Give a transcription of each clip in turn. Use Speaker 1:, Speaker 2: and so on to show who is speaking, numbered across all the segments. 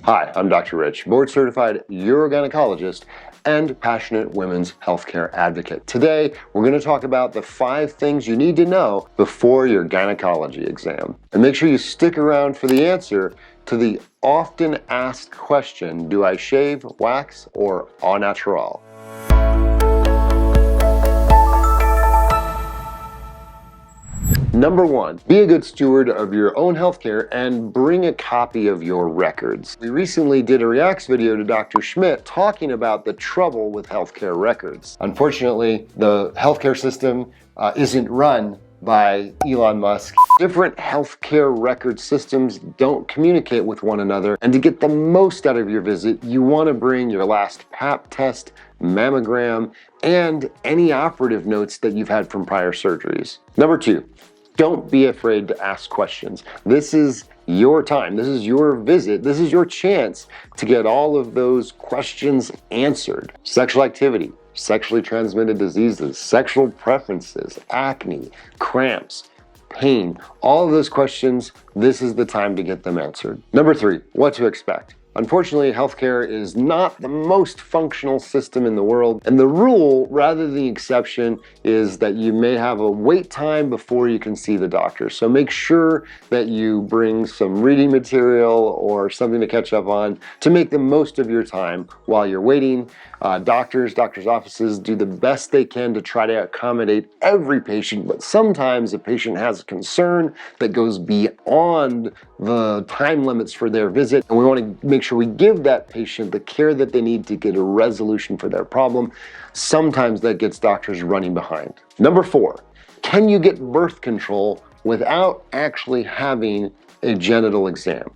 Speaker 1: Hi, I'm Dr. Rich, board-certified urogynecologist and passionate women's healthcare advocate. Today, we're going to talk about the 5 things you need to know before your gynecology exam. And make sure you stick around for the answer to the often asked question, do I shave, wax, or au naturel? Number 1, be a good steward of your own healthcare and bring a copy of your records. We recently did a reacts video to Dr. Schmidt talking about the trouble with healthcare records. Unfortunately, the healthcare system isn't run by Elon Musk. Different healthcare record systems don't communicate with one another, and to get the most out of your visit, you want to bring your last Pap test, mammogram, and any operative notes that you've had from prior surgeries. Number 2, don't be afraid to ask questions. This is your time. This is your visit. This is your chance to get all of those questions answered. Sexual activity, sexually transmitted diseases, sexual preferences, acne, cramps, pain, all of those questions, this is the time to get them answered. Number 3, what to expect. Unfortunately, healthcare is not the most functional system in the world, and the rule, rather than the exception, is that you may have a wait time before you can see the doctor. So make sure that you bring some reading material or something to catch up on to make the most of your time while you're waiting. Doctors' offices do the best they can to try to accommodate every patient, but sometimes a patient has a concern that goes beyond the time limits for their visit, and we want to make sure we give that patient the care that they need to get a resolution for their problem. Sometimes that gets doctors running behind. Number 4, can you get birth control without actually having a genital exam?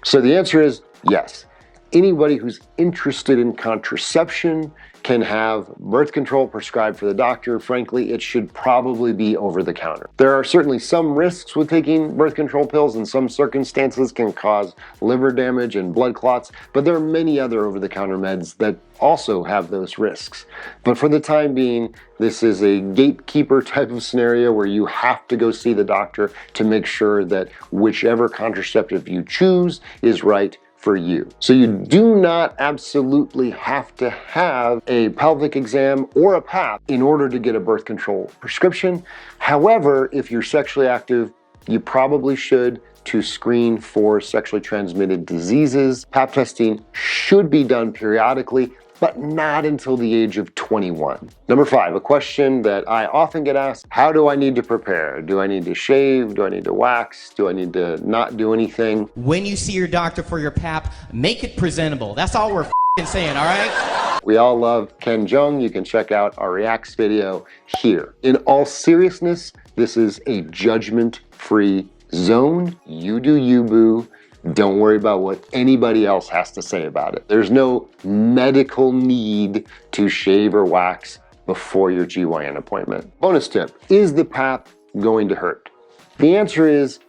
Speaker 1: So the answer is yes. Anybody who's interested in contraception can have birth control prescribed for the doctor. Frankly, it should probably be over the counter. There are certainly some risks with taking birth control pills, and some circumstances can cause liver damage and blood clots, but there are many other over-the-counter meds that also have those risks. But for the time being, this is a gatekeeper type of scenario where you have to go see the doctor to make sure that whichever contraceptive you choose is right for you. So you do not absolutely have to have a pelvic exam or a Pap in order to get a birth control prescription. However, if you're sexually active, you probably should to screen for sexually transmitted diseases. Pap testing should be done periodically, but not until the age of 21. Number 5, a question that I often get asked, how do I need to prepare? Do I need to shave? Do I need to wax? Do I need to not do anything?
Speaker 2: When you see your doctor for your Pap, make it presentable. That's all we're saying, all right?
Speaker 1: We all love Ken Jeong. You can check out our reacts video here. In all seriousness, this is a judgment-free zone. You do you, boo. Don't worry about what anybody else has to say about it. There's no medical need to shave or wax before your GYN appointment. Bonus tip, is the Pap going to hurt? The answer is,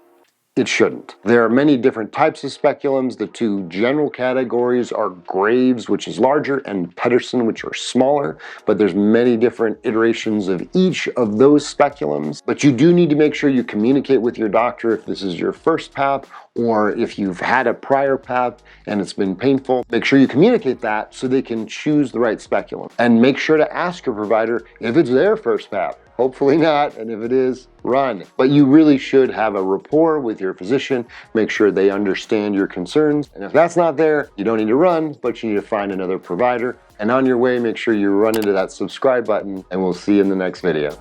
Speaker 1: it shouldn't. There are many different types of speculums. The 2 general categories are Graves, which is larger, and Pedersen, which are smaller, but there's many different iterations of each of those speculums. But you do need to make sure you communicate with your doctor if this is your first Pap, or if you've had a prior Pap and it's been painful. Make sure you communicate that so they can choose the right speculum. And make sure to ask your provider if it's their first Pap. Hopefully not, and if it is, run. But you really should have a rapport with your physician, make sure they understand your concerns, and if that's not there, you don't need to run, but you need to find another provider. And on your way, make sure you run into that subscribe button, and we'll see you in the next video.